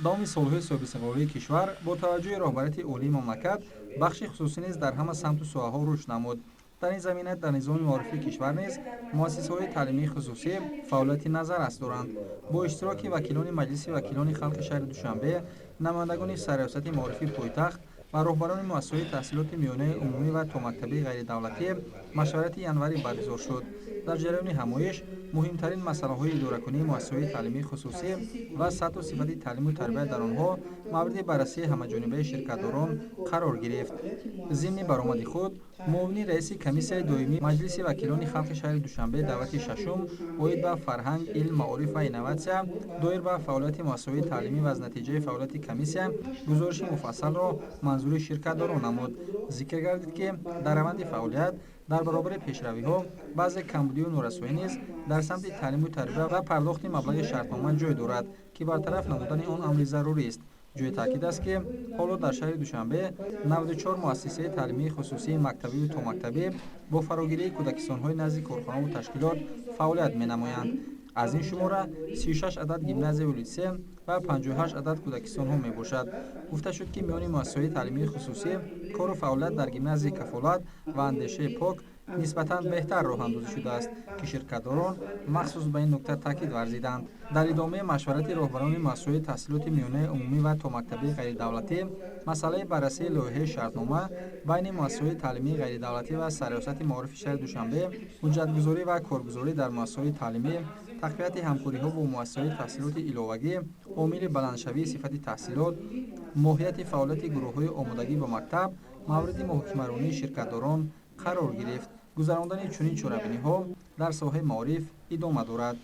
давоми солҳои собиқаҳои кишвар бо таваҷҷӯҳи роҳбарияти олии мамлакат бахши хусусӣ низ дар ҳама самту соҳаҳо рушд намуд. дар ин замина дар низоми маорифии кишвар низ муассисаҳои таълимии хусусӣ фаъолияти назаррас доранд. бо иштироки вакилони маҷлиси вакилони халқи шаҳри душанбе, намояндагони сарриёсати маорифи пойтахт ва роҳбарони муассисаҳои таҳсилоти миёнаи умумӣ ва томактабии ғайридавлатӣ машварати январӣ баргузор шуд. дар ҷараёни ҳамоиш муҳимтарин масъалаҳои идоракунии муассисаҳои таълимии хусусӣ ва сатҳу сифати таълиму тарбия дар онҳо мавриди баррасии ҳамаҷонибаи ширкатдорон қарор гирифт. зимни баромади худ муовини раиси комиссияи доимии маҷлиси вакилони халқи шаҳри душанбе давлати шашум оид ба фарҳанг, илм, маориф ва инноватсия доир ба фаъолияти муассисаҳои таълимӣ ва аз натиҷаи фаъолияти комиссия гузориши муфассалро манзури ширкатдорон намуд. зикр гардид ки дар раванди фаъолият дар баробари пешравиҳо баъзе камбудию норасоӣ низ дар самти таълиму тарбия ва пардохти маблағи шартнома ҷой дорад, ки бартараф намудани он амри зарурист. ҷои таъкид аст, ки ҳоло дар шаҳри душанбе 94 муассисаи таълимии хусусии мактабиву томактабӣ бо фарогирии кӯдакистонҳои назди корхонаҳои ташкилот фаъолият менамоянд. аз ин шумора 36 адад гимназияу литсей ва 58 адад кӯдакистонҳо мебошад. гуфта шуд, ки миёни муассисаҳои таълимии хусусӣ кору фаъолият дар гимназияи Кафолат ва Андешаи пок нисбатан беҳтар роҳандозӣ шудааст, ки ширкатдорон махсус ба ин нукта таъкид варзиданд. дар идомаи машварати роҳбарони муассисаҳои таҳсилоти миёнаи умумӣ ва томактабии ғайридавлатӣ, масъалаи баррасии лоиҳаи шартнома байни муассисаҳои таълимии ғайридавлатӣ ва сарриёсати маорифи шаҳри душанбе, ҳуҷҷатгузорӣ ва коргузорӣ дар муассисаҳои таълимӣ, тақвияти ҳамкориҳо бо муассисаҳои таҳсилоти иловагӣ, омили баландшавии сифати таҳсилот, моҳияти фаъолияти гурӯҳҳои омодагӣ ба мактаб мавриди муҳокимаронии ширкатдорон қарор гирифт. гузарондани чунин чорабиниҳо дар соҳаи маориф идома дорад.